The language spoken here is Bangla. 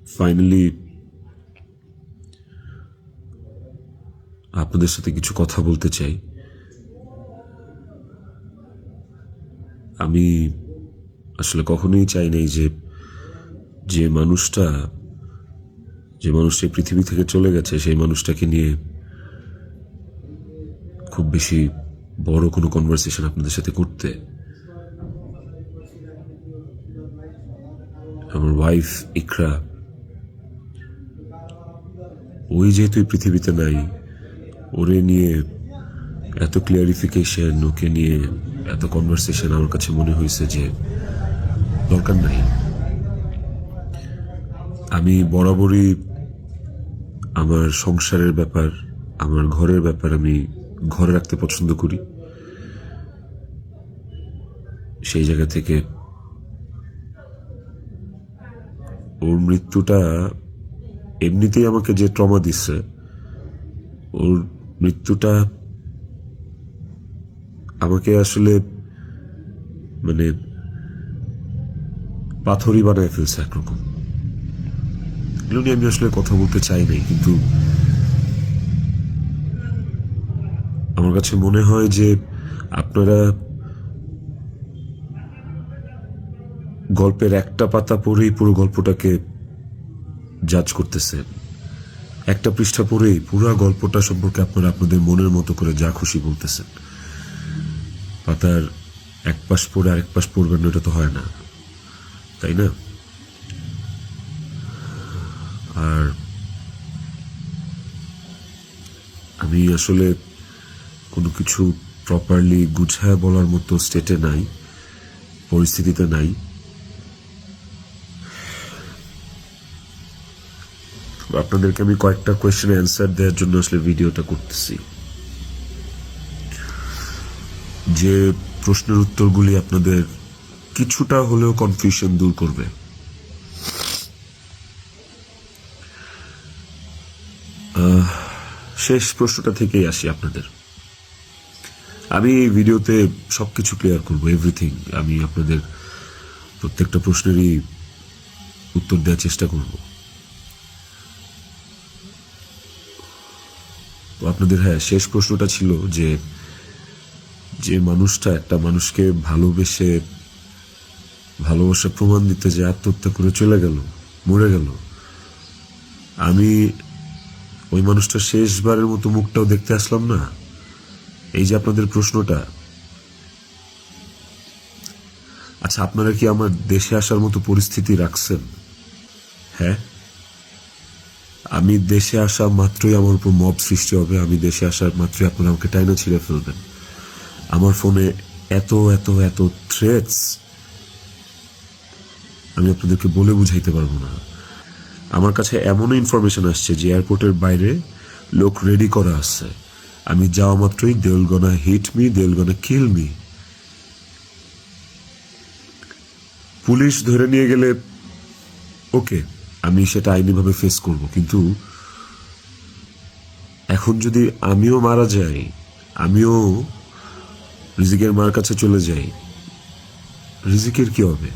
ফাইনালি আপনাদের সাথে কিছু কথা বলতে চাই। আমি আসলে কখনোই চাই নাই যে মানুষটা পৃথিবী থেকে চলে গেছে সেই মানুষটাকে নিয়ে খুব বেশি বড় কোনো কনভারসেশন আপনাদের সাথে করতে। আমার ওয়াইফ ইকরা, ওই যেহেতু পৃথিবীতে নাই, ওরে নিয়ে এত ক্লিয়ারিফিকেশন, ওকে নিয়ে এত কনভারসেশন আমার কাছে মনে হয়েছে যে দরকার নাই। আমি বরাবরই আমার সংসারের ব্যাপার, আমার ঘরের ব্যাপার আমি ঘরে রাখতে পছন্দ করি। সেই জায়গা থেকে ওর মৃত্যুটা এমনিতেই আমাকে যে ট্রমা দিচ্ছে, ওর মৃত্যুটা আমাকে আসলে মানে পাথরই বানায় ফেলছে একরকম। এগুলো নিয়ে আমি আসলে কথা বলতে চাই নাই, কিন্তু আমার কাছে মনে হয় যে আপনারা গল্পের একটা পাতা পড়েই পুরো গল্পটাকে জাজ করতেছেন। একটা পৃষ্ঠা পড়েই পুরো গল্পটা সম্পর্কে আপনারা আপনাদের মনের মতো করে যা খুশি বলতেছেন। পাতার এক পাশ পড়ে আরেক পাশ পড়বেন না, এটা তো হয় না, তাই না? আর আমি আসলে কোনো কিছু প্রপারলি গুছায় বলার মতো স্টেটে নাই, পরিস্থিতিতে নাই। আপনাদেরকে আমি কয়েকটা কোয়েশ্চেনের অ্যান্সার দেওয়ার জন্য আসলে ভিডিওটা করতেছি, যে প্রশ্নের উত্তরগুলি আপনাদের কিছুটা হলেও কনফিউশন দূর করবে। শেষ প্রশ্নটা থেকেই আসি আপনাদের। আমি এই ভিডিওতে সবকিছু ক্লিয়ার করবো, এভরিথিং। আমি আপনাদের প্রত্যেকটা প্রশ্নেরই উত্তর দেওয়ার চেষ্টা করব। আপনাদের শেষ প্রশ্নটা ছিল যে মানুষটা একটা মানুষকে ভালোবাসা প্রমাণ দিতে যে আত্মহত্যা করে চলে গেল, মরে গেল, আমি ওই মানুষটা শেষবারের মতো মুখটাও দেখতে আসলাম না। এই যে আপনাদের প্রশ্নটা, আচ্ছা আপনারা কি আমার দেশে আসার মতো পরিস্থিতি রাখছেন? হ্যাঁ, আমি দেশে আসা মাত্রই আমার উপর মব সৃষ্টি হবে। আমি দেশে আসার মাত্রই আপনারা আমাকে টাইনা ছিঁড়ে ফেলবেন। আমার ফোনে এত এত এত থ্রেটস আমি আপনাদেরকে বলে বুঝাইতে পারবো না। আমার কাছে এমন ইনফরমেশন আসছে যে এয়ারপোর্টের বাইরে লোক রেডি করা আছে। আমি যাওয়া মাত্রই they will gonna hit me, they will gonna kill me. Police ধরে নিয়ে গেলে ওকে, আমি সেটা আইনিভাবে ফেস করব, কিন্তু এখন যদি আমিও মারা যাই, আমিও রিজিকের মার কাছে চলে যাই, রিজিকের কি হবে?